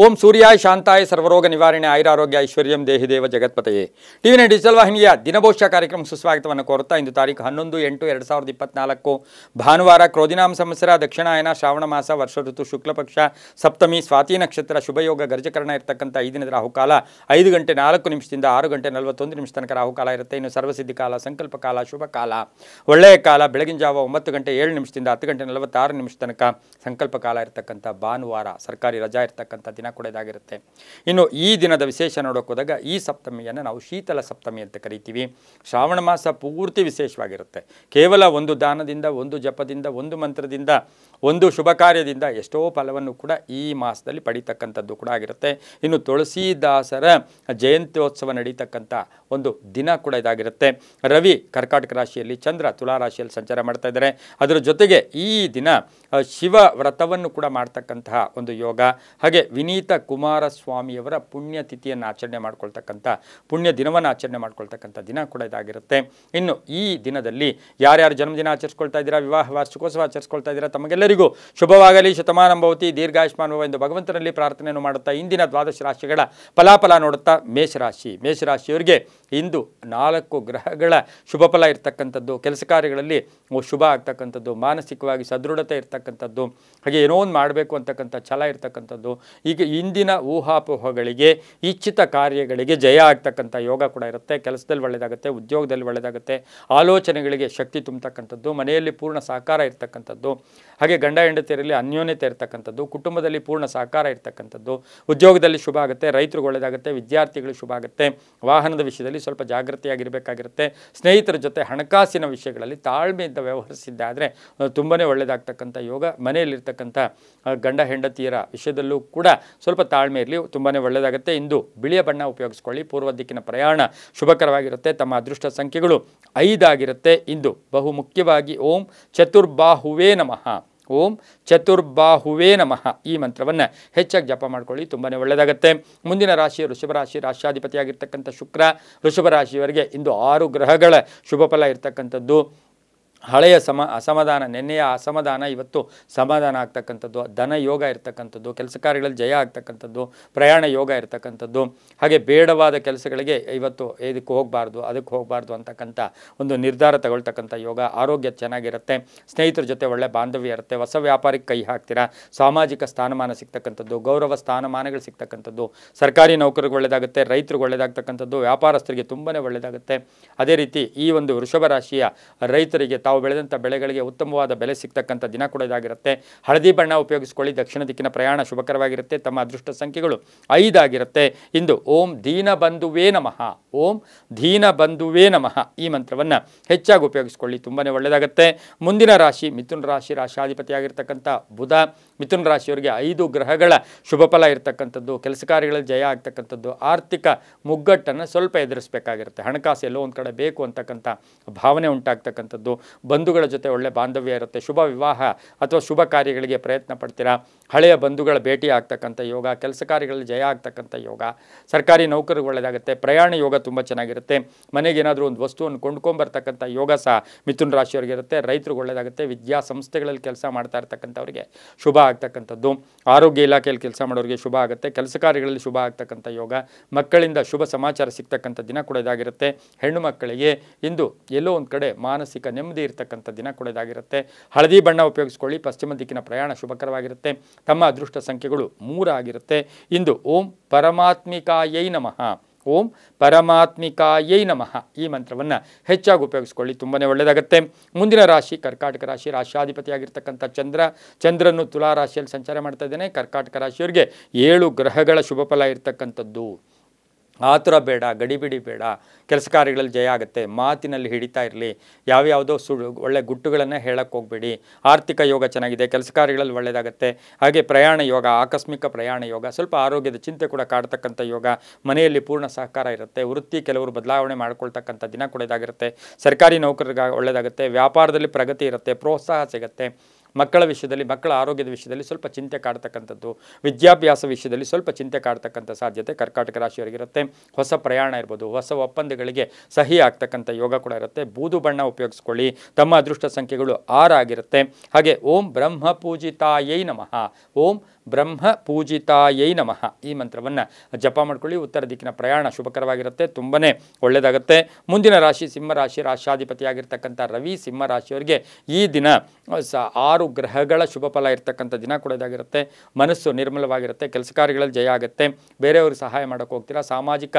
ಓಂ ಸೂರ್ಯಾಯ ಶಾಂತಾಯ ಸರ್ವರೋಗ ನಿವಾರಣೆ ಆಯುರಾರೋಗ್ಯ ಐಶ್ವರ್ಯಂ ದೇಹಿ ದೇವ ಜಗತ್ಪತೆಯೇ ಟಿವಿ9 ಡಿಜಿಟಲ್ ವಾಹಿನಿಯ ದಿನಭವಿಷ್ಯ ಕಾರ್ಯಕ್ರಮ ಸುಸ್ವಾಗತವನ್ನು ಕೋರುತ್ತಾ ಇಂದು ತಾರೀಕು 11/8/2024 ಭಾನುವಾರ ಕ್ರೋಧಿನಾಮ ಸಂವತ್ಸರ ದಕ್ಷಿಣಾಯನ ಶ್ರಾವಣ ಮಾಸ ವರ್ಷ ಋತು ಶುಕ್ಲ ಪಕ್ಷ ಸಪ್ತಮಿ ಸ್ವಾತಿ ನಕ್ಷತ್ರ ಶುಭಯೋಗ ಗರ್ಜಕರಣ ಇರತಕ್ಕಂಥ ಈ ದಿನದ ರಾಹುಕಾಲ 5 ಗಂಟೆ 4 ನಿಮಿಷದಿಂದ 6 ಗಂಟೆ 41 ನಿಮಿಷ ತನಕ ರಾಹುಕಾಲ ಇರುತ್ತೆ. ಇನ್ನು ಸರ್ವಸಿದ್ಧಿ ಕಾಲ, ಸಂಕಲ್ಪ ಕಾಲ, ಶುಭ ಕಾಲ, ಒಳ್ಳೆಯ ಕಾಲ ಬೆಳಗಿನ ಜಾವ 9 ಗಂಟೆ 7 ನಿಮಿಷದಿಂದ 10 ಗಂಟೆ 46 ನಿಮಿಷ ತನಕ ಸಂಕಲ್ಪ ಕಾಲ ಇರತಕ್ಕಂಥ ಭಾನುವಾರ ಸರ್ಕಾರಿ ರಜಾ ಇರತಕ್ಕಂಥ ದಿನ ಕೂಡ ಇದಾಗಿರುತ್ತೆ. ಇನ್ನು ಈ ದಿನದ ವಿಶೇಷ ನೋಡೋಕೆ ಹೋದಾಗ ಈ ಸಪ್ತಮಿಯನ್ನು ನಾವು ಶೀತಲ ಸಪ್ತಮಿ ಅಂತ ಕರಿತೀವಿ. ಶ್ರಾವಣ ಮಾಸ ಪೂರ್ತಿ ವಿಶೇಷವಾಗಿರುತ್ತೆ. ಕೇವಲ ಒಂದು ದಾನದಿಂದ, ಒಂದು ಜಪದಿಂದ, ಒಂದು ಮಂತ್ರದಿಂದ, ಒಂದು ಶುಭ ಕಾರ್ಯದಿಂದ ಎಷ್ಟೋ ಫಲವನ್ನು ಕೂಡ ಈ ಮಾಸದಲ್ಲಿ ಪಡೀತಕ್ಕಂಥದ್ದು ಕೂಡ ಆಗಿರುತ್ತೆ. ಇನ್ನು ತುಳಸಿದಾಸರ ಜಯಂತ್ಯೋತ್ಸವ ನಡೀತಕ್ಕಂಥ ಒಂದು ದಿನ ಕೂಡ ಇದಾಗಿರುತ್ತೆ. ರವಿ ಕರ್ಕಾಟಕ ರಾಶಿಯಲ್ಲಿ, ಚಂದ್ರ ತುಲಾ ರಾಶಿಯಲ್ಲಿ ಸಂಚಾರ ಮಾಡ್ತಾ ಇದ್ದಾರೆ. ಅದರ ಜೊತೆಗೆ ಈ ದಿನ ಶಿವ ವ್ರತವನ್ನು ಕೂಡ ಮಾಡ್ತಕ್ಕಂತಹ ಒಂದು ಯೋಗ, ಹಾಗೆ ವಿನೀತ ಕುಮಾರಸ್ವಾಮಿಯವರ ಪುಣ್ಯತಿಥಿಯನ್ನು ಆಚರಣೆ ಮಾಡ್ಕೊಳ್ತಕ್ಕಂಥ ಪುಣ್ಯ ದಿನವನ್ನು ಆಚರಣೆ ಮಾಡ್ಕೊಳ್ತಕ್ಕಂಥ ದಿನ ಕೂಡ ಇದಾಗಿರುತ್ತೆ. ಇನ್ನು ಈ ದಿನದಲ್ಲಿ ಯಾರ್ಯಾರು ಜನ್ಮದಿನ ಆಚರಿಸ್ಕೊಳ್ತಾ ಇದ್ದೀರಾ, ವಿವಾಹ ವಾರ್ಷಿಕೋತ್ಸವ ಆಚರಿಸ್ಕೊಳ್ತಾ ಇದ್ದೀರಾ, ತಮಗೆಲ್ಲರಿಗೂ ಶುಭವಾಗಲಿ, ಶತಮಾನಂ ಭವತಿ, ದೀರ್ಘಾಯುಷ್ಮಾನ್ ಎಂದು ಭಗವಂತನಲ್ಲಿ ಪ್ರಾರ್ಥನೆಯನ್ನು ಮಾಡುತ್ತಾ ಇಂದಿನ ದ್ವಾದಶ ರಾಶಿಗಳ ಫಲಾಫಲ ನೋಡುತ್ತಾ ಮೇಷರಾಶಿಯವರಿಗೆ ಇಂದು 4 ಗ್ರಹಗಳ ಶುಭ ಫಲ ಇರ್ತಕ್ಕಂಥದ್ದು, ಕೆಲಸ ಕಾರ್ಯಗಳಲ್ಲಿ ಶುಭ ಆಗ್ತಕ್ಕಂಥದ್ದು, ಮಾನಸಿಕವಾಗಿ ಸದೃಢತೆ ಇರ್ತಕ್ಕಂಥದ್ದು, ಹಾಗೆ ಏನೋ ಒಂದು ಮಾಡಬೇಕು ಅಂತಕ್ಕಂಥ ಛಲ ಇರ್ತಕ್ಕಂಥದ್ದು, ಈಗ ಇಂದಿನ ಊಹಾಪೋಹಗಳಿಗೆ ಇಚ್ಛಿತ ಕಾರ್ಯಗಳಿಗೆ ಜಯ ಆಗ್ತಕ್ಕಂಥ ಯೋಗ ಕೂಡ ಇರುತ್ತೆ. ಕೆಲಸದಲ್ಲಿ ಒಳ್ಳೆಯದಾಗುತ್ತೆ, ಉದ್ಯೋಗದಲ್ಲಿ ಒಳ್ಳೆಯದಾಗುತ್ತೆ, ಆಲೋಚನೆಗಳಿಗೆ ಶಕ್ತಿ ತುಂಬತಕ್ಕಂಥದ್ದು, ಮನೆಯಲ್ಲಿ ಪೂರ್ಣ ಸಹಕಾರ ಇರ್ತಕ್ಕಂಥದ್ದು, ಹಾಗೆ ಗಂಡ ಹೆಂಡತಿಯರಲ್ಲಿ ಅನ್ಯೋನ್ಯತೆ ಇರ್ತಕ್ಕಂಥದ್ದು, ಕುಟುಂಬದಲ್ಲಿ ಪೂರ್ಣ ಸಹಕಾರ ಇರ್ತಕ್ಕಂಥದ್ದು, ಉದ್ಯೋಗದಲ್ಲಿ ಶುಭ ಆಗುತ್ತೆ, ರೈತರಿಗೆ ಒಳ್ಳೆಯದಾಗುತ್ತೆ, ವಿದ್ಯಾರ್ಥಿಗಳು ಶುಭ ಆಗುತ್ತೆ, ವಾಹನದ ವಿಷಯದಲ್ಲಿ ಸ್ವಲ್ಪ ಜಾಗೃತಿಯಾಗಿರಬೇಕಾಗಿರುತ್ತೆ, ಸ್ನೇಹಿತರ ಜೊತೆ ಹಣಕಾಸಿನ ವಿಷಯಗಳಲ್ಲಿ ತಾಳ್ಮೆಯಿಂದ ವ್ಯವಹರಿಸಿದ್ದಾದರೆ ತುಂಬಾ ಒಳ್ಳೆಯದಾಗ್ತಕ್ಕಂಥ ಯೋಗ, ಮನೆಯಲ್ಲಿರ್ತಕ್ಕಂಥ ಗಂಡ ಹೆಂಡತಿಯರ ವಿಷಯದಲ್ಲೂ ಕೂಡ ಸ್ವಲ್ಪ ತಾಳ್ಮೆ ಇರಲಿ, ತುಂಬಾ ಒಳ್ಳೆಯದಾಗುತ್ತೆ. ಇಂದು ಬಿಳಿಯ ಬಣ್ಣ ಉಪಯೋಗಿಸ್ಕೊಳ್ಳಿ. ಪೂರ್ವ ದಿಕ್ಕಿನ ಪ್ರಯಾಣ ಶುಭಕರವಾಗಿರುತ್ತೆ. ತಮ್ಮ ಅದೃಷ್ಟ ಸಂಖ್ಯೆಗಳು 5 ಆಗಿರುತ್ತೆ. ಇಂದು ಬಹು ಮುಖ್ಯವಾಗಿ ಓಂ ಚತುರ್ಬಾಹುವೇ ನಮಃ, ಓಂ ಚತುರ್ಬಾಹುವೇ ನಮಃ ಈ ಮಂತ್ರವನ್ನು ಹೆಚ್ಚಾಗಿ ಜಪ ಮಾಡ್ಕೊಳ್ಳಿ, ತುಂಬಾ ಒಳ್ಳೆಯದಾಗುತ್ತೆ. ಮುಂದಿನ ರಾಶಿ ವೃಷಭ ರಾಶಿ, ರಾಶ್ಯಾಧಿಪತಿಯಾಗಿರ್ತಕ್ಕಂಥ ಶುಕ್ರ. ವೃಷಭ ರಾಶಿಯವರಿಗೆ ಇಂದು 6 ಗ್ರಹಗಳ ಶುಭ ಫಲ ಇರ್ತಕ್ಕಂಥದ್ದು. ಹಳೆಯ ಅಸಮಾಧಾನ, ನೆನ್ನೆಯ ಅಸಮಾಧಾನ ಇವತ್ತು ಸಮಾಧಾನ ಆಗ್ತಕ್ಕಂಥದ್ದು, ಧನ ಯೋಗ ಇರ್ತಕ್ಕಂಥದ್ದು, ಕೆಲಸ ಕಾರ್ಯಗಳಲ್ಲಿ ಜಯ ಆಗ್ತಕ್ಕಂಥದ್ದು, ಪ್ರಯಾಣ ಯೋಗ ಇರ್ತಕ್ಕಂಥದ್ದು, ಹಾಗೆ ಬೇಡವಾದ ಕೆಲಸಗಳಿಗೆ ಇವತ್ತು ಇದಕ್ಕೆ ಹೋಗಬಾರ್ದು ಅದಕ್ಕೆ ಹೋಗಬಾರ್ದು ಅಂತಕ್ಕಂಥ ಒಂದು ನಿರ್ಧಾರ ತಗೊಳ್ತಕ್ಕಂಥ ಯೋಗ. ಆರೋಗ್ಯ ಚೆನ್ನಾಗಿರುತ್ತೆ, ಸ್ನೇಹಿತರ ಜೊತೆ ಒಳ್ಳೆ ಬಾಂಧವ್ಯ ಇರುತ್ತೆ, ಹೊಸ ವ್ಯಾಪಾರಕ್ಕೆ ಕೈ ಹಾಕ್ತೀರಾ, ಸಾಮಾಜಿಕ ಸ್ಥಾನಮಾನ ಸಿಗ್ತಕ್ಕಂಥದ್ದು, ಗೌರವ ಸ್ಥಾನಮಾನಗಳು ಸಿಗ್ತಕ್ಕಂಥದ್ದು, ಸರ್ಕಾರಿ ನೌಕರಿಗೆ ಒಳ್ಳೆಯದಾಗುತ್ತೆ, ರೈತರಿಗೆ ಒಳ್ಳೆಯದಾಗ್ತಕ್ಕಂಥದ್ದು, ವ್ಯಾಪಾರಸ್ಥರಿಗೆ ತುಂಬಾ ಒಳ್ಳೆಯದಾಗುತ್ತೆ. ಅದೇ ರೀತಿ ಈ ಒಂದು ವೃಷಭ ರಾಶಿಯ ರೈತರಿಗೆ ತಾವು ಬೆಳೆದಂಥ ಬೆಳೆಗಳಿಗೆ ಉತ್ತಮವಾದ ಬೆಲೆ ಸಿಗ್ತಕ್ಕಂಥ ದಿನ ಕೂಡ ಇದಾಗಿರುತ್ತೆ. ಹಳದಿ ಬಣ್ಣ ಉಪಯೋಗಿಸ್ಕೊಳ್ಳಿ. ದಕ್ಷಿಣ ದಿಕ್ಕಿನ ಪ್ರಯಾಣ ಶುಭಕರವಾಗಿರುತ್ತೆ. ತಮ್ಮ ಅದೃಷ್ಟ ಸಂಖ್ಯೆಗಳು 5 ಆಗಿರುತ್ತೆ. ಇಂದು ಓಂ ದೀನಬಂಧುವೇ ನಮಃ, ಓಂ ದೀನಬಂಧುವೇ ನಮಃ ಈ ಮಂತ್ರವನ್ನು ಹೆಚ್ಚಾಗಿ ಉಪಯೋಗಿಸ್ಕೊಳ್ಳಿ, ತುಂಬಾ ಒಳ್ಳೆಯದಾಗುತ್ತೆ. ಮುಂದಿನ ರಾಶಿ ಮಿಥುನ ರಾಶಿ, ರಾಶಾಧಿಪತಿಯಾಗಿರ್ತಕ್ಕಂಥ ಬುಧ. ಮಿಥುನ ರಾಶಿಯವರಿಗೆ 5 ಗ್ರಹಗಳ ಶುಭ ಫಲ ಇರ್ತಕ್ಕಂಥದ್ದು, ಕೆಲಸ ಕಾರ್ಯಗಳಲ್ಲಿ ಜಯ ಆಗ್ತಕ್ಕಂಥದ್ದು, ಆರ್ಥಿಕ ಮುಗ್ಗಟ್ಟನ್ನು ಸ್ವಲ್ಪ ಎದುರಿಸಬೇಕಾಗಿರುತ್ತೆ, ಹಣಕಾಸು ಎಲ್ಲೋ ಒಂದು ಕಡೆ ಬೇಕು ಅಂತಕ್ಕಂಥ ಭಾವನೆ ಉಂಟಾಗ್ತಕ್ಕಂಥದ್ದು, ಬಂಧುಗಳ ಜೊತೆ ಒಳ್ಳೆ ಬಾಂಧವ್ಯ ಇರುತ್ತೆ, ಶುಭ ವಿವಾಹ ಅಥವಾ ಶುಭ ಕಾರ್ಯಗಳಿಗೆ ಪ್ರಯತ್ನ ಪಡ್ತೀರಾ, ಹಳೆಯ ಬಂಧುಗಳ ಭೇಟಿ ಆಗ್ತಕ್ಕಂಥ ಯೋಗ, ಕೆಲಸ ಕಾರ್ಯಗಳಲ್ಲಿ ಜಯ ಆಗ್ತಕ್ಕಂಥ ಯೋಗ, ಸರ್ಕಾರಿ ನೌಕರಿಗೆ ಒಳ್ಳೆಯದಾಗುತ್ತೆ, ಪ್ರಯಾಣ ಯೋಗ ತುಂಬ ಚೆನ್ನಾಗಿರುತ್ತೆ, ಮನೆಗೆ ಏನಾದರೂ ಒಂದು ವಸ್ತುವನ್ನು ಕೊಂಡ್ಕೊಂಬರ್ತಕ್ಕಂಥ ಯೋಗ ಸಹ ಮಿಥುನ ರಾಶಿಯವರಿಗೆ ಇರುತ್ತೆ. ರೈತರಿಗೆ ಒಳ್ಳೆಯದಾಗುತ್ತೆ, ವಿದ್ಯಾಸಂಸ್ಥೆಗಳಲ್ಲಿ ಕೆಲಸ ಮಾಡ್ತಾ ಇರ್ತಕ್ಕಂಥವ್ರಿಗೆ ಶುಭ ಆಗ್ತಕ್ಕಂಥದ್ದು, ಆರೋಗ್ಯ ಇಲಾಖೆಯಲ್ಲಿ ಕೆಲಸ ಮಾಡೋರಿಗೆ ಶುಭ ಆಗುತ್ತೆ, ಕೆಲಸ ಕಾರ್ಯಗಳಲ್ಲಿ ಶುಭ ಆಗ್ತಕ್ಕಂಥ ಯೋಗ, ಮಕ್ಕಳಿಂದ ಶುಭ ಸಮಾಚಾರ ಸಿಗ್ತಕ್ಕಂಥ ದಿನ ಕೂಡ ಇದಾಗಿರುತ್ತೆ. ಹೆಣ್ಣು ಮಕ್ಕಳಿಗೆ ಇಂದು ಎಲ್ಲೋ ಒಂದು ಕಡೆ ಮಾನಸಿಕ ನೆಮ್ಮದಿ ಇರ್ತಕ್ಕಂಥ ದಿನ ಕೂಡ ಇದಾಗಿರುತ್ತೆ. ಹಳದಿ ಬಣ್ಣ ಉಪಯೋಗಿಸ್ಕೊಳ್ಳಿ. ಪಶ್ಚಿಮ ದಿಕ್ಕಿನ ಪ್ರಯಾಣ ಶುಭಕರವಾಗಿರುತ್ತೆ. ತಮ್ಮ ಅದೃಷ್ಟ ಸಂಖ್ಯೆಗಳು 3 ಆಗಿರುತ್ತೆ. ಇಂದು ಓಂ ಪರಮಾತ್ಮಿಕಾಯೈ ನಮಃ, ಓಂ ಪರಮಾತ್ಮಿಕಾಯೈ ನಮಃ ಈ ಮಂತ್ರವನ್ನು ಹೆಚ್ಚಾಗಿ ಉಪಯೋಗಿಸ್ಕೊಳ್ಳಿ, ತುಂಬಾ ಒಳ್ಳೆಯದಾಗುತ್ತೆ. ಮುಂದಿನ ರಾಶಿ ಕರ್ಕಾಟಕ ರಾಶಿ, ರಾಶ್ಯಾಧಿಪತಿಯಾಗಿರ್ತಕ್ಕಂಥ ಚಂದ್ರನು ತುಲಾ ರಾಶಿಯಲ್ಲಿ ಸಂಚಾರ ಮಾಡ್ತಾ ಇದ್ದೇನೆ. ಕರ್ಕಾಟಕ ರಾಶಿಯವರಿಗೆ 7 ಗ್ರಹಗಳ ಶುಭ ಫಲ ಇರ್ತಕ್ಕಂಥದ್ದು. ಆತುರ ಬೇಡ, ಗಡಿಬಿಡಿ ಬೇಡ, ಕೆಲಸ ಕಾರ್ಯಗಳಲ್ಲಿ ಜಯ ಆಗುತ್ತೆ, ಮಾತಿನಲ್ಲಿ ಹಿಡಿತಾ ಇರಲಿ, ಯಾವ್ಯಾವುದೋ ಒಳ್ಳೆ ಗುಟ್ಟುಗಳನ್ನು ಹೇಳಕ್ಕೆ ಹೋಗಬೇಡಿ. ಆರ್ಥಿಕ ಯೋಗ ಚೆನ್ನಾಗಿದೆ, ಕೆಲಸ ಕಾರ್ಯಗಳಲ್ಲಿ ಒಳ್ಳೆಯದಾಗುತ್ತೆ, ಹಾಗೆ ಪ್ರಯಾಣ ಯೋಗ, ಆಕಸ್ಮಿಕ ಪ್ರಯಾಣ ಯೋಗ, ಸ್ವಲ್ಪ ಆರೋಗ್ಯದ ಚಿಂತೆ ಕೂಡ ಕಾಡ್ತಕ್ಕಂಥ ಯೋಗ, ಮನೆಯಲ್ಲಿ ಪೂರ್ಣ ಸಹಕಾರ ಇರುತ್ತೆ, ವೃತ್ತಿ ಕೆಲವರು ಬದಲಾವಣೆ ಮಾಡ್ಕೊಳ್ತಕ್ಕಂಥ ದಿನ ಕೂಡ ಇದಾಗಿರುತ್ತೆ. ಸರ್ಕಾರಿ ನೌಕರರಿಗೆ ಒಳ್ಳೆಯದಾಗುತ್ತೆ, ವ್ಯಾಪಾರದಲ್ಲಿ ಪ್ರಗತಿ ಇರುತ್ತೆ, ಪ್ರೋತ್ಸಾಹ ಸಿಗುತ್ತೆ, ಮಕ್ಕಳ ವಿಷಯದಲ್ಲಿ, ಮಕ್ಕಳ ಆರೋಗ್ಯದ ವಿಷಯದಲ್ಲಿ ಸ್ವಲ್ಪ ಚಿಂತೆ ಕಾಡ್ತಕ್ಕಂಥದ್ದು, ವಿದ್ಯಾಭ್ಯಾಸ ವಿಷಯದಲ್ಲಿ ಸ್ವಲ್ಪ ಚಿಂತೆ ಕಾಡ್ತಕ್ಕಂಥ ಸಾಧ್ಯತೆ ಕರ್ಕಾಟಕ ರಾಶಿಯವರಿಗಿರುತ್ತೆ. ಹೊಸ ಪ್ರಯಾಣ ಇರ್ಬೋದು, ಹೊಸ ಒಪ್ಪಂದಗಳಿಗೆ ಸಹಿ ಆಗ್ತಕ್ಕಂಥ ಯೋಗ ಕೂಡ ಇರುತ್ತೆ. ಬೂದು ಬಣ್ಣ ಉಪಯೋಗಿಸ್ಕೊಳ್ಳಿ. ತಮ್ಮ ಅದೃಷ್ಟ ಸಂಖ್ಯೆಗಳು 6 ಆಗಿರುತ್ತೆ. ಹಾಗೆ ಓಂ ಬ್ರಹ್ಮ ಪೂಜಿತಾಯೈ ನಮಃ, ಓಂ ಬ್ರಹ್ಮ ಪೂಜಿತಾಯೈ ನಮಃ ಈ ಮಂತ್ರವನ್ನು ಜಪ ಮಾಡ್ಕೊಳ್ಳಿ. ಉತ್ತರ ದಿಕ್ಕಿನ ಪ್ರಯಾಣ ಶುಭಕರವಾಗಿರುತ್ತೆ, ತುಂಬಾ ಒಳ್ಳೆಯದಾಗುತ್ತೆ. ಮುಂದಿನ ರಾಶಿ ಸಿಂಹರಾಶಿ, ರಾಶಾಧಿಪತಿಯಾಗಿರ್ತಕ್ಕಂಥ ರವಿ ಸಿಂಹರಾಶಿಯವರಿಗೆ ಈ ದಿನ 6 ಗ್ರಹಗಳ ಶುಭ ಫಲ ಇರ್ತಕ್ಕಂಥ ದಿನ ಕೂಡ ಇದಾಗಿರುತ್ತೆ. ಮನಸ್ಸು ನಿರ್ಮಲವಾಗಿರುತ್ತೆ, ಕೆಲಸ ಕಾರ್ಯಗಳಲ್ಲಿ ಜಯ ಆಗುತ್ತೆ, ಬೇರೆಯವ್ರಿಗೆ ಸಹಾಯ ಮಾಡೋಕ್ಕೆ ಹೋಗ್ತೀರಾ, ಸಾಮಾಜಿಕ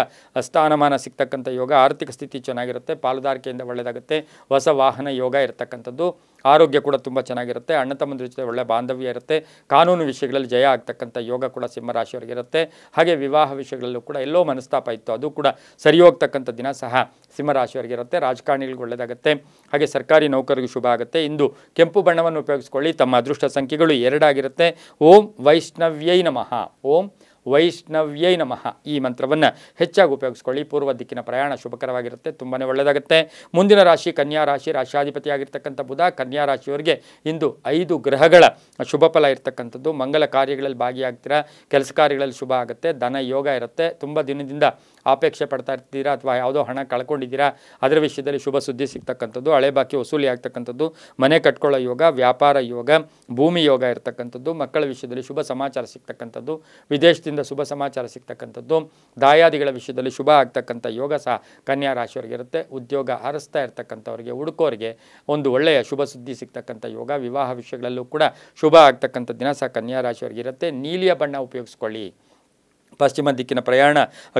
ಸ್ಥಾನಮಾನ ಸಿಗ್ತಕ್ಕಂಥ ಯೋಗ, ಆರ್ಥಿಕ ಸ್ಥಿತಿ ಚೆನ್ನಾಗಿರುತ್ತೆ, ಪಾಲುದಾರಿಕೆಯಿಂದ ಒಳ್ಳೆಯದಾಗುತ್ತೆ, ಹೊಸ ವಾಹನ ಯೋಗ ಇರತಕ್ಕಂಥದ್ದು, ಆರೋಗ್ಯ ಕೂಡ ತುಂಬ ಚೆನ್ನಾಗಿರುತ್ತೆ, ಅಣ್ಣ ತಮ್ಮಂದ್ರ ಜೊತೆ ಒಳ್ಳೆ ಬಾಂಧವ್ಯ ಇರುತ್ತೆ, ಕಾನೂನು ವಿಷಯಗಳಲ್ಲಿ ಜಯ ಆಗ್ತಕ್ಕಂಥ ಯೋಗ ಕೂಡ ಸಿಂಹರಾಶಿಯವರಿಗಿರುತ್ತೆ. ಹಾಗೆ ವಿವಾಹ ವಿಷಯಗಳಲ್ಲೂ ಕೂಡ ಎಲ್ಲೋ ಮನಸ್ತಾಪ ಇತ್ತು, ಅದು ಕೂಡ ಸರಿ ಹೋಗ್ತಕ್ಕಂಥ ದಿನ ಸಹ ಸಿಂಹರಾಶಿಯವರಿಗಿರುತ್ತೆ. ರಾಜಕಾರಣಿಗಳಿಗೆ ಒಳ್ಳೆಯದಾಗುತ್ತೆ, ಹಾಗೆ ಸರ್ಕಾರಿ ನೌಕರರಿಗೂ ಶುಭ ಆಗುತ್ತೆ. ಇಂದು ಕೆಂಪು ಬಣ್ಣವನ್ನು ಉಪಯೋಗಿಸ್ಕೊಳ್ಳಿ. ತಮ್ಮ ಅದೃಷ್ಟ ಸಂಖ್ಯೆಗಳು 2 ಆಗಿರುತ್ತೆ. ಓಂ ವೈಷ್ಣವ್ಯೈ ನಮಃ, ಓಂ ವೈಷ್ಣವ್ಯೈ ನಮಃ ಈ ಮಂತ್ರವನ್ನು ಹೆಚ್ಚಾಗಿ ಉಪಯೋಗಿಸ್ಕೊಳ್ಳಿ. ಪೂರ್ವ ದಿಕ್ಕಿನ ಪ್ರಯಾಣ ಶುಭಕರವಾಗಿರುತ್ತೆ, ತುಂಬಾ ಒಳ್ಳೆಯದಾಗುತ್ತೆ. ಮುಂದಿನ ರಾಶಿ ಕನ್ಯಾ ರಾಶಿ, ರಾಶಾಧಿಪತಿಯಾಗಿರ್ತಕ್ಕಂಥ ಬುಧ ಕನ್ಯಾ ರಾಶಿಯವರಿಗೆ ಇಂದು 5 ಗ್ರಹಗಳ ಶುಭ ಫಲ ಇರ್ತಕ್ಕಂಥದ್ದು. ಮಂಗಲ ಕಾರ್ಯಗಳಲ್ಲಿ ಭಾಗಿಯಾಗ್ತೀರಾ, ಕೆಲಸ ಕಾರ್ಯಗಳಲ್ಲಿ ಶುಭ ಆಗುತ್ತೆ, ಧನ ಯೋಗ ಇರುತ್ತೆ. ತುಂಬ ದಿನದಿಂದ ಅಪೇಕ್ಷೆ ಪಡ್ತಾ ಇರ್ತೀರಾ ಅಥವಾ ಯಾವುದೋ ಹಣ ಕಳ್ಕೊಂಡಿದ್ದೀರಾ, ಅದರ ವಿಷಯದಲ್ಲಿ ಶುಭ ಸುದ್ದಿ ಸಿಗ್ತಕ್ಕಂಥದ್ದು, ಹಳೆ ಬಾಕಿ ವಸೂಲಿ ಆಗ್ತಕ್ಕಂಥದ್ದು, ಮನೆ ಕಟ್ಕೊಳ್ಳೋ ಯೋಗ, ವ್ಯಾಪಾರ ಯೋಗ, ಭೂಮಿ ಯೋಗ ಇರ್ತಕ್ಕಂಥದ್ದು, ಮಕ್ಕಳ ವಿಷಯದಲ್ಲಿ ಶುಭ ಸಮಾಚಾರ ಸಿಗ್ತಕ್ಕಂಥದ್ದು, ವಿದೇಶದಿಂದ ಶುಭ ಸಮಾಚಾರ ಸಿಗ್ತಕ್ಕಂಥದ್ದು, ದಾಯಾದಿಗಳ ವಿಷಯದಲ್ಲಿ ಶುಭ ಆಗ್ತಕ್ಕಂಥ ಯೋಗ ಸಹ ಕನ್ಯಾ ರಾಶಿಯವರಿಗಿರುತ್ತೆ. ಉದ್ಯೋಗ ಹರಿಸ್ತಾ ಇರ್ತಕ್ಕಂಥವ್ರಿಗೆ, ಹುಡುಕೋರಿಗೆ ಒಂದು ಒಳ್ಳೆಯ ಶುಭ ಸುದ್ದಿ ಸಿಗ್ತಕ್ಕಂಥ ಯೋಗ, ವಿವಾಹ ವಿಷಯಗಳಲ್ಲೂ ಕೂಡ ಶುಭ ಆಗ್ತಕ್ಕಂಥ ದಿನ ಸಹ ಕನ್ಯಾ ರಾಶಿಯವರಿಗಿರುತ್ತೆ. ನೀಲಿಯ ಬಣ್ಣ ಉಪಯೋಗಿಸ್ಕೊಳ್ಳಿ. ಪಶ್ಚಿಮ ದಿಕ್ಕಿನ ಪ್ರಯಾಣ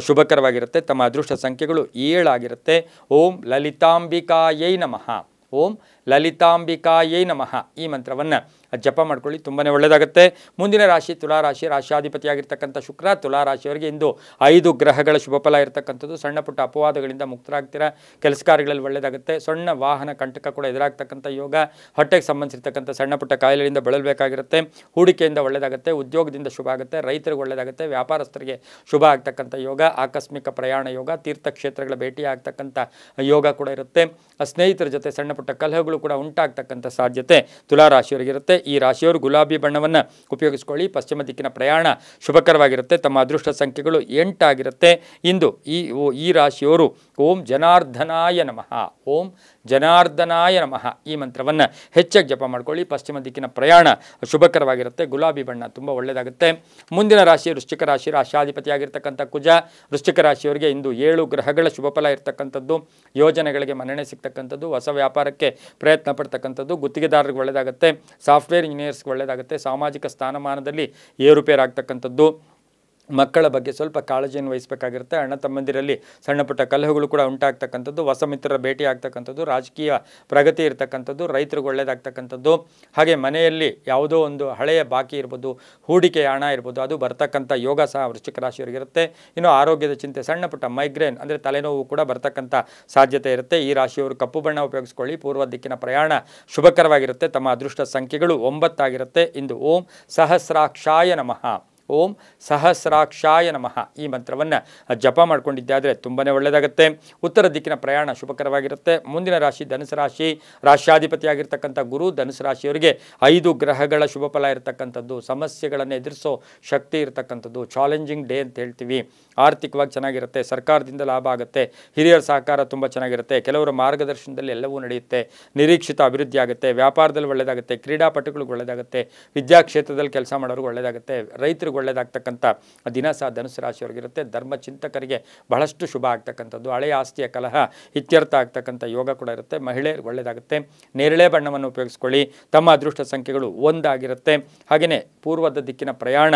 ಶುಭಕರವಾಗಿರುತ್ತೆ. ತಮ್ಮ ಅದೃಷ್ಟ ಸಂಖ್ಯೆಗಳು 7 ಆಗಿರುತ್ತೆ. ಓಂ ಲಲಿತಾಂಬಿಕಾಯೈ ನಮಃ, ಓಂ ಲಲಿತಾಂಬಿಕಾಯೈ ನಮಃ ಈ ಮಂತ್ರವನ್ನು ಜಪ ಮಾಡ್ಕೊಳ್ಳಿ, ತುಂಬಾ ಒಳ್ಳೆಯದಾಗುತ್ತೆ. ಮುಂದಿನ ರಾಶಿ ತುಲಾರಾಶಿ, ರಾಶಾಧಿಪತಿಯಾಗಿರ್ತಕ್ಕಂಥ ಶುಕ್ರ ತುಲಾರಾಶಿಯವರಿಗೆ ಇಂದು 5 ಗ್ರಹಗಳ ಶುಭ ಫಲ ಇರತಕ್ಕಂಥದ್ದು. ಸಣ್ಣ ಪುಟ್ಟ ಅಪವಾದಗಳಿಂದ ಮುಕ್ತರಾಗ್ತೀರಾ, ಕೆಲಸ ಕಾರ್ಯಗಳಲ್ಲಿ ಒಳ್ಳೆಯದಾಗುತ್ತೆ. ಸಣ್ಣ ವಾಹನ ಕಂಟಕ ಕೂಡ ಎದುರಾಗ್ತಕ್ಕಂಥ ಯೋಗ, ಹೊಟ್ಟೆಗೆ ಸಂಬಂಧಿಸಿರ್ತಕ್ಕಂಥ ಸಣ್ಣ ಪುಟ್ಟ ಕಾಯಿಲೆಯಿಂದ ಬಳಲಬೇಕಾಗಿರುತ್ತೆ. ಹೂಡಿಕೆಯಿಂದ ಒಳ್ಳೆಯದಾಗುತ್ತೆ, ಉದ್ಯೋಗದಿಂದ ಶುಭ ಆಗುತ್ತೆ, ರೈತರಿಗೆ ಒಳ್ಳೆಯದಾಗುತ್ತೆ, ವ್ಯಾಪಾರಸ್ಥರಿಗೆ ಶುಭ ಆಗ್ತಕ್ಕಂಥ ಯೋಗ, ಆಕಸ್ಮಿಕ ಪ್ರಯಾಣ ಯೋಗ, ತೀರ್ಥಕ್ಷೇತ್ರಗಳ ಭೇಟಿ ಆಗ್ತಕ್ಕಂಥ ಯೋಗ ಕೂಡ ಇರುತ್ತೆ. ಸ್ನೇಹಿತರ ಜೊತೆ ಸಣ್ಣ ಪುಟ್ಟ ಕಲಹಗಳು ಕೂಡ ಉಂಟಾಗ್ತಕ್ಕಂಥ ಸಾಧ್ಯತೆ ತುಲಾರಾಶಿಯವರಿಗಿರುತ್ತೆ. ಈ ರಾಶಿಯವರು ಗುಲಾಬಿ ಬಣ್ಣವನ್ನು ಉಪಯೋಗಿಸ್ಕೊಳ್ಳಿ. ಪಶ್ಚಿಮ ದಿಕ್ಕಿನ ಪ್ರಯಾಣ ಶುಭಕರವಾಗಿರುತ್ತೆ. ತಮ್ಮ ಅದೃಷ್ಟ ಸಂಖ್ಯೆಗಳು 8 ಆಗಿರುತ್ತೆ. ಇಂದು ಈ ರಾಶಿಯವರು ಓಂ ಜನಾರ್ದನಾಯ ನಮಃ, ಓಂ ಜನಾರ್ದನಾಯ ನಮಃ ಈ ಮಂತ್ರವನ್ನು ಹೆಚ್ಚಾಗಿ ಜಪ ಮಾಡ್ಕೊಳ್ಳಿ. ಪಶ್ಚಿಮ ದಿಕ್ಕಿನ ಪ್ರಯಾಣ ಶುಭಕರವಾಗಿರುತ್ತೆ. ಗುಲಾಬಿ ಬಣ್ಣ ತುಂಬ ಒಳ್ಳೆಯದಾಗುತ್ತೆ. ಮುಂದಿನ ರಾಶಿ ವೃಶ್ಚಿಕ ರಾಶಿ, ರಾಶಾಧಿಪತಿಯಾಗಿರ್ತಕ್ಕಂಥ ಕುಜ ವೃಶ್ಚಿಕ ರಾಶಿಯವರಿಗೆ ಇಂದು 7 ಗ್ರಹಗಳ ಶುಭ ಫಲ ಇರ್ತಕ್ಕಂಥದ್ದು. ಯೋಜನೆಗಳಿಗೆ ಮನ್ನಣೆ ಸಿಗ್ತಕ್ಕಂಥದ್ದು, ಹೊಸ ವ್ಯಾಪಾರಕ್ಕೆ ಪ್ರಯತ್ನ ಪಡ್ತಕ್ಕಂಥದ್ದು, ಗುತ್ತಿಗೆದಾರರಿಗೆ ಒಳ್ಳೆಯದಾಗುತ್ತೆ, ಸಾಫ್ಟ್ವೇರ್ ಇಂಜಿನಿಯರ್ಸ್ಗೆ ಒಳ್ಳೆಯದಾಗುತ್ತೆ, ಸಾಮಾಜಿಕ ಸ್ಥಾನಮಾನದಲ್ಲಿ ಏರುಪೇರಾಗ್ತಕ್ಕಂಥದ್ದು, ಮಕ್ಕಳ ಬಗ್ಗೆ ಸ್ವಲ್ಪ ಕಾಳಜಿಯನ್ನು ವಹಿಸಬೇಕಾಗಿರುತ್ತೆ. ಅಣ್ಣ ತಮ್ಮಂದಿರಲ್ಲಿ ಸಣ್ಣ ಪುಟ್ಟ ಕಲಹಗಳು ಕೂಡ ಉಂಟಾಗ್ತಕ್ಕಂಥದ್ದು, ಹೊಸ ಮಿತ್ರರ ಭೇಟಿ ಆಗ್ತಕ್ಕಂಥದ್ದು, ರಾಜಕೀಯ ಪ್ರಗತಿ ಇರತಕ್ಕಂಥದ್ದು, ರೈತರಿಗೆ ಒಳ್ಳೆಯದಾಗ್ತಕ್ಕಂಥದ್ದು, ಹಾಗೆ ಮನೆಯಲ್ಲಿ ಯಾವುದೋ ಒಂದು ಹಳೆಯ ಬಾಕಿ ಇರ್ಬೋದು, ಹೂಡಿಕೆಯ ಹಣ ಇರ್ಬೋದು, ಅದು ಬರ್ತಕ್ಕಂಥ ಯೋಗ ಸಹ ವೃಶ್ಚಿಕ ರಾಶಿಯವರಿಗಿರುತ್ತೆ. ಇನ್ನು ಆರೋಗ್ಯದ ಚಿಂತೆ, ಸಣ್ಣ ಪುಟ್ಟ ಮೈಗ್ರೇನ್ ಅಂದರೆ ತಲೆನೋವು ಕೂಡ ಬರ್ತಕ್ಕಂಥ ಸಾಧ್ಯತೆ ಇರುತ್ತೆ. ಈ ರಾಶಿಯವರು ಕಪ್ಪು ಬಣ್ಣ ಉಪಯೋಗಿಸ್ಕೊಳ್ಳಿ. ಪೂರ್ವ ದಿಕ್ಕಿನ ಪ್ರಯಾಣ ಶುಭಕರವಾಗಿರುತ್ತೆ. ತಮ್ಮ ಅದೃಷ್ಟ ಸಂಖ್ಯೆಗಳು 9 ಆಗಿರುತ್ತೆ. ಇಂದು ಓಂ ಸಹಸ್ರಾಕ್ಷಾಯ ನಮಃ, ಓಂ ಸಹಸ್ರಾಕ್ಷಾಯ ನಮಃ ಈ ಮಂತ್ರವನ್ನು ಜಪ ಮಾಡ್ಕೊಂಡಿದ್ದಾದರೆ ತುಂಬಾ ಒಳ್ಳೆಯದಾಗುತ್ತೆ. ಉತ್ತರ ದಿಕ್ಕಿನ ಪ್ರಯಾಣ ಶುಭಕರವಾಗಿರುತ್ತೆ. ಮುಂದಿನ ರಾಶಿ ಧನುಸು ರಾಶಿ, ರಾಶಿಯಾಧಿಪತಿಯಾಗಿರ್ತಕ್ಕಂಥ ಗುರು ಧನುಸು ರಾಶಿಯವರಿಗೆ 5 ಗ್ರಹಗಳ ಶುಭ ಫಲ ಇರತಕ್ಕಂಥದ್ದು. ಸಮಸ್ಯೆಗಳನ್ನು ಎದುರಿಸೋ ಶಕ್ತಿ ಇರತಕ್ಕಂಥದ್ದು, ಚಾಲೆಂಜಿಂಗ್ ಡೇ ಅಂತ ಹೇಳ್ತೀವಿ. ಆರ್ಥಿಕವಾಗಿ ಚೆನ್ನಾಗಿರುತ್ತೆ, ಸರ್ಕಾರದಿಂದ ಲಾಭ ಆಗುತ್ತೆ, ಹಿರಿಯರ ಸಹಕಾರ ತುಂಬ ಚೆನ್ನಾಗಿರುತ್ತೆ, ಕೆಲವರ ಮಾರ್ಗದರ್ಶನದಲ್ಲಿ ಎಲ್ಲವೂ ನಡೆಯುತ್ತೆ, ನಿರೀಕ್ಷಿತ ಅಭಿವೃದ್ಧಿ ಆಗುತ್ತೆ, ವ್ಯಾಪಾರದಲ್ಲಿ ಒಳ್ಳೆಯದಾಗುತ್ತೆ, ಕ್ರೀಡಾಪಟುಗಳಿಗೆ ಒಳ್ಳೆಯದಾಗುತ್ತೆ, ವಿದ್ಯಾಕ್ಷೇತ್ರದಲ್ಲಿ ಕೆಲಸ ಮಾಡೋರಿಗೆ ಒಳ್ಳೆಯದಾಗುತ್ತೆ, ರೈತರಿಗೆ ಒಳ್ಳೆಯದಾಗ್ತಕ್ಕಂಥ ದಿನ ಸಹ ಧನುಸು ರಾಶಿಯವರಿಗಿರುತ್ತೆ. ಧರ್ಮ ಚಿಂತಕರಿಗೆ ಬಹಳಷ್ಟು ಶುಭ ಆಗ್ತಕ್ಕಂಥದ್ದು, ಹಳೆಯ ಆಸ್ತಿಯ ಕಲಹ ಇತ್ಯರ್ಥ ಆಗ್ತಕ್ಕಂಥ ಯೋಗ ಕೂಡ ಇರುತ್ತೆ. ಮಹಿಳೆಯರಿಗೆ ಒಳ್ಳೆಯದಾಗುತ್ತೆ. ನೇರಳೆ ಬಣ್ಣವನ್ನು ಉಪಯೋಗಿಸ್ಕೊಳ್ಳಿ. ತಮ್ಮ ಅದೃಷ್ಟ ಸಂಖ್ಯೆಗಳು 1 ಆಗಿರುತ್ತೆ. ಹಾಗೆಯೇ ಪೂರ್ವದ ದಿಕ್ಕಿನ ಪ್ರಯಾಣ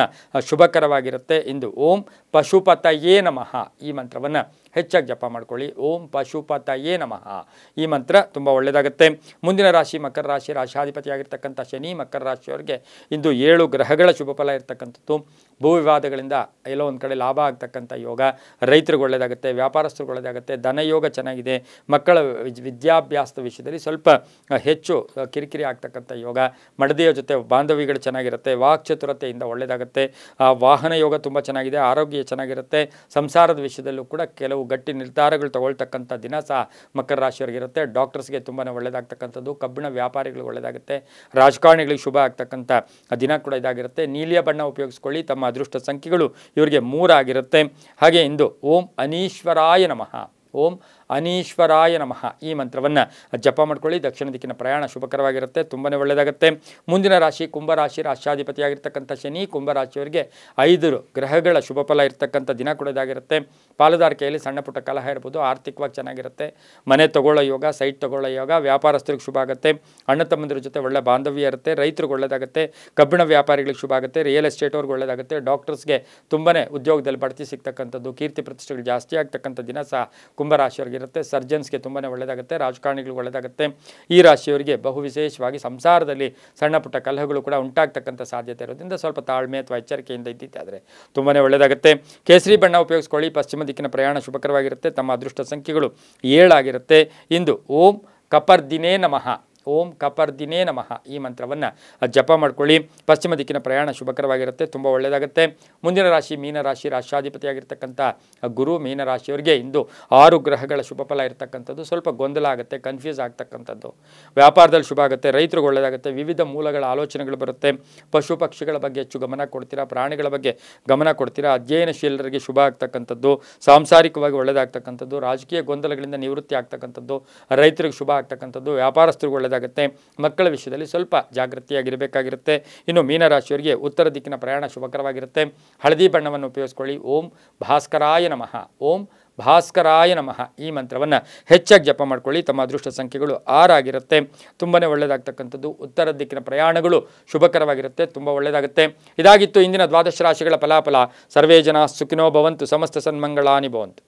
ಶುಭಕರವಾಗಿರುತ್ತೆ. ಇಂದು ಓಂ ಪಶುಪತಯೇ ನಮಃ ಈ ಮಂತ್ರವನ್ನು ಹೆಚ್ಚಾಗಿ ಜಪ ಮಾಡ್ಕೊಳ್ಳಿ. ಓಂ ಪಶುಪತಯೇ ನಮಃ ಈ ಮಂತ್ರ ತುಂಬ ಒಳ್ಳೆಯದಾಗುತ್ತೆ. ಮುಂದಿನ ರಾಶಿ ಮಕರ ರಾಶಿ, ರಾಶಾಧಿಪತಿಯಾಗಿರ್ತಕ್ಕಂಥ ಶನಿ ಮಕರ ರಾಶಿಯವರಿಗೆ ಇಂದು 7 ಗ್ರಹಗಳ ಶುಭ ಫಲ ಇರ್ತಕ್ಕಂಥದ್ದು. ಭೂ ವಿವಾದಗಳಿಂದ ಎಲ್ಲೋ ಒಂದು ಕಡೆ ಲಾಭ ಆಗ್ತಕ್ಕಂಥ ಯೋಗ, ರೈತರಿಗೆ ಒಳ್ಳೆಯದಾಗುತ್ತೆ, ವ್ಯಾಪಾರಸ್ಥರಿಗೆ ಒಳ್ಳೆಯದಾಗುತ್ತೆ, ಧನಯೋಗ ಚೆನ್ನಾಗಿದೆ, ಮಕ್ಕಳ ವಿದ್ಯಾಭ್ಯಾಸದ ವಿಷಯದಲ್ಲಿ ಸ್ವಲ್ಪ ಹೆಚ್ಚು ಕಿರಿಕಿರಿ ಆಗ್ತಕ್ಕಂಥ ಯೋಗ, ಮಡದಿಯ ಜೊತೆ ಬಾಂಧವ್ಯಗಳು ಚೆನ್ನಾಗಿರುತ್ತೆ, ವಾಕ್ಚತುರತೆಯಿಂದ ಒಳ್ಳೆಯದಾಗುತ್ತೆ, ವಾಹನ ಯೋಗ ತುಂಬ ಚೆನ್ನಾಗಿದೆ, ಆರೋಗ್ಯ ಚೆನ್ನಾಗಿರುತ್ತೆ, ಸಂಸಾರದ ವಿಷಯದಲ್ಲೂ ಕೂಡ ಕೆಲವು ಗಟ್ಟಿ ನಿರ್ಧಾರಗಳು ತಗೊಳ್ತಕ್ಕಂಥ ದಿನ ಸಹ ಮಕರ ರಾಶಿಯವರಿಗಿರುತ್ತೆ. ಡಾಕ್ಟರ್ಸ್ಗೆ ತುಂಬಾ ಒಳ್ಳೆಯದಾಗ್ತಕ್ಕಂಥದ್ದು, ಕಬ್ಬಿಣ ವ್ಯಾಪಾರಿಗಳಿಗೆ ಒಳ್ಳೆಯದಾಗುತ್ತೆ, ರಾಜಕಾರಣಿಗಳಿಗೆ ಶುಭ ಆಗ್ತಕ್ಕಂಥ ದಿನ ಕೂಡ ಇದಾಗಿರುತ್ತೆ. ನೀಲಿಯ ಬಣ್ಣ ಉಪಯೋಗಿಸ್ಕೊಳ್ಳಿ. ತಮ್ಮ ಅದೃಷ್ಟ ಸಂಖ್ಯೆಗಳು ಇವರಿಗೆ 3 ಆಗಿರುತ್ತೆ. ಹಾಗೆ ಇಂದು ಓಂ ಅನೀಶ್ವರಾಯ ನಮಃ, ಓಂ ಅನೀಶ್ವರಾಯ ನಮಃ ಈ ಮಂತ್ರವನ್ನು ಜಪ ಮಾಡ್ಕೊಳ್ಳಿ. ದಕ್ಷಿಣ ದಿಕ್ಕಿನ ಪ್ರಯಾಣ ಶುಭಕರವಾಗಿರುತ್ತೆ, ತುಂಬಾ ಒಳ್ಳೆಯದಾಗುತ್ತೆ. ಮುಂದಿನ ರಾಶಿ ಕುಂಭರಾಶಿ, ರಾಶ್ಯಾಧಿಪತಿಯಾಗಿರ್ತಕ್ಕಂಥ ಶನಿ. ಕುಂಭರಾಶಿಯವರಿಗೆ 5 ಗ್ರಹಗಳ ಶುಭ ಫಲ ಇರ್ತಕ್ಕಂಥ ದಿನ ಕೂಡ ಇದಾಗಿರುತ್ತೆ. ಪಾಲುದಾರಿಕೆಯಲ್ಲಿ ಸಣ್ಣ ಪುಟ್ಟ ಕಲಹ ಇರ್ಬೋದು, ಆರ್ಥಿಕವಾಗಿ ಚೆನ್ನಾಗಿರುತ್ತೆ. ಮನೆ ತಗೊಳ್ಳೋ ಯೋಗ, ಸೈಟ್ ತಗೊಳ್ಳೋ ಯೋಗ, ವ್ಯಾಪಾರಸ್ಥರಿಗೆ ಶುಭ ಆಗುತ್ತೆ. ಅಣ್ಣ ತಮ್ಮಂದಿರ ಜೊತೆ ಒಳ್ಳೆ ಬಾಂಧವ್ಯ ಇರುತ್ತೆ. ರೈತರಿಗೆ ಒಳ್ಳೆಯದಾಗುತ್ತೆ. ಕಬ್ಬಿಣ ವ್ಯಾಪಾರಿಗಳಿಗೆ ಶುಭ ಆಗುತ್ತೆ. ರಿಯಲ್ ಎಸ್ಟೇಟ್ ಅವ್ರಿಗೆ ಒಳ್ಳೆಯದಾಗುತ್ತೆ. ಡಾಕ್ಟರ್ಸ್ಗೆ ತುಂಬಾ ಉದ್ಯೋಗದಲ್ಲಿ ಬಡ್ತಿ ಸಿಗ್ತಕ್ಕಂಥದ್ದು, ಕೀರ್ತಿ ಪ್ರತಿಷ್ಠೆಗಳು ಜಾಸ್ತಿ ಆಗ್ತಕ್ಕಂಥ ದಿನ ಸಹ ಕುಂಭರಾಶಿಯವರಿಗೆ ಇರುತ್ತೆ. ಸರ್ಜನ್ಸ್ಗೆ ತುಂಬಾ ಒಳ್ಳೆಯದಾಗುತ್ತೆ. ರಾಜಕಾರಣಿಗಳಿಗೆ ಒಳ್ಳೆಯದಾಗುತ್ತೆ. ಈ ರಾಶಿಯವರಿಗೆ ಬಹು ವಿಶೇಷವಾಗಿ ಸಂಸಾರದಲ್ಲಿ ಸಣ್ಣ ಪುಟ್ಟ ಕಲಹಗಳು ಕೂಡ ಉಂಟಾಗ್ತಕ್ಕಂಥ ಸಾಧ್ಯತೆ ಇರೋದ್ರಿಂದ ಸ್ವಲ್ಪ ತಾಳ್ಮೆ ಅಥವಾ ಎಚ್ಚರಿಕೆಯಿಂದ ಇದ್ದಿದ್ದಾದರೆ ತುಂಬಾ ಒಳ್ಳೆಯದಾಗುತ್ತೆ. ಕೇಸರಿ ಬಣ್ಣ ಉಪಯೋಗಿಸ್ಕೊಳ್ಳಿ. ಪಶ್ಚಿಮ ದಿಕ್ಕಿನ ಪ್ರಯಾಣ ಶುಭಕರವಾಗಿರುತ್ತೆ. ತಮ್ಮ ಅದೃಷ್ಟ ಸಂಖ್ಯೆಗಳು 7 ಆಗಿರುತ್ತೆ. ಇಂದು ಓಂ ಕಪರ್ದಿನೇ ನಮಃ, ಓಂ ಕಪರ್ದಿನೇ ನಮಃ ಈ ಮಂತ್ರವನ್ನು ಜಪ ಮಾಡ್ಕೊಳ್ಳಿ. ಪಶ್ಚಿಮ ದಿಕ್ಕಿನ ಪ್ರಯಾಣ ಶುಭಕರವಾಗಿರುತ್ತೆ, ತುಂಬ ಒಳ್ಳೆಯದಾಗುತ್ತೆ. ಮುಂದಿನ ರಾಶಿ ಮೀನರಾಶಿ, ರಾಶ್ಯಾಧಿಪತಿಯಾಗಿರ್ತಕ್ಕಂಥ ಗುರು. ಮೀನರಾಶಿಯವರಿಗೆ ಇಂದು 6 ಗ್ರಹಗಳ ಶುಭ ಫಲ ಇರತಕ್ಕಂಥದ್ದು. ಸ್ವಲ್ಪ ಗೊಂದಲ ಆಗುತ್ತೆ, ಕನ್ಫ್ಯೂಸ್ ಆಗ್ತಕ್ಕಂಥದ್ದು. ವ್ಯಾಪಾರದಲ್ಲಿ ಶುಭ ಆಗುತ್ತೆ, ರೈತರಿಗೆ ಒಳ್ಳೆಯದಾಗುತ್ತೆ. ವಿವಿಧ ಮೂಲಗಳ ಆಲೋಚನೆಗಳು ಬರುತ್ತೆ. ಪಶು ಪಕ್ಷಿಗಳ ಬಗ್ಗೆ ಹೆಚ್ಚು ಗಮನ ಕೊಡ್ತೀರಾ, ಪ್ರಾಣಿಗಳ ಬಗ್ಗೆ ಗಮನ ಕೊಡ್ತೀರಾ. ಅಧ್ಯಯನಶೀಲರಿಗೆ ಶುಭ ಆಗ್ತಕ್ಕಂಥದ್ದು, ಸಾಂಸಾರಿಕವಾಗಿ ಒಳ್ಳೆಯದಾಗ್ತಕ್ಕಂಥದ್ದು. ರಾಜಕೀಯ ಗೊಂದಲಗಳಿಂದ ನಿವೃತ್ತಿ ಆಗ್ತಕ್ಕಂಥದ್ದು, ರೈತರಿಗೆ ಶುಭ ಆಗ್ತಕ್ಕಂಥದ್ದು. ವ್ಯಾಪಾರಸ್ಥರಿಗೆ ಒಳ್ಳೆಯದಾಗುತ್ತೆ. ಮಕ್ಕಳ ವಿಷಯದಲ್ಲಿ ಸ್ವಲ್ಪ ಜಾಗೃತಿಯಾಗಿರಬೇಕಾಗಿರುತ್ತೆ. ಇನ್ನು ಮೀನರಾಶಿಯವರಿಗೆ ಉತ್ತರ ದಿಕ್ಕಿನ ಪ್ರಯಾಣ ಶುಭಕರವಾಗಿರುತ್ತೆ. ಹಳದಿ ಬಣ್ಣವನ್ನು ಉಪಯೋಗಿಸ್ಕೊಳ್ಳಿ. ಓಂ ಭಾಸ್ಕರಾಯ ನಮಃ, ಓಂ ಭಾಸ್ಕರಾಯ ನಮಃ ಈ ಮಂತ್ರವನ್ನು ಹೆಚ್ಚಾಗಿ ಜಪ ಮಾಡ್ಕೊಳ್ಳಿ. ತಮ್ಮ ಅದೃಷ್ಟ ಸಂಖ್ಯೆಗಳು 6 ಆಗಿರುತ್ತೆ. ತುಂಬಾ ಒಳ್ಳೆಯದಾಗ್ತಕ್ಕಂಥದ್ದು. ಉತ್ತರ ದಿಕ್ಕಿನ ಪ್ರಯಾಣಗಳು ಶುಭಕರವಾಗಿರುತ್ತೆ, ತುಂಬ ಒಳ್ಳೆಯದಾಗುತ್ತೆ. ಇದಾಗಿತ್ತು ಇಂದಿನ ದ್ವಾದಶ ರಾಶಿಗಳ ಫಲಾಫಲ. ಸರ್ವೇ ಜನ ಸುಖಿನೋ ಭವಂತು, ಸಮಸ್ತ ಸನ್ಮಂಗಳಾನಿ ಭವಂತು.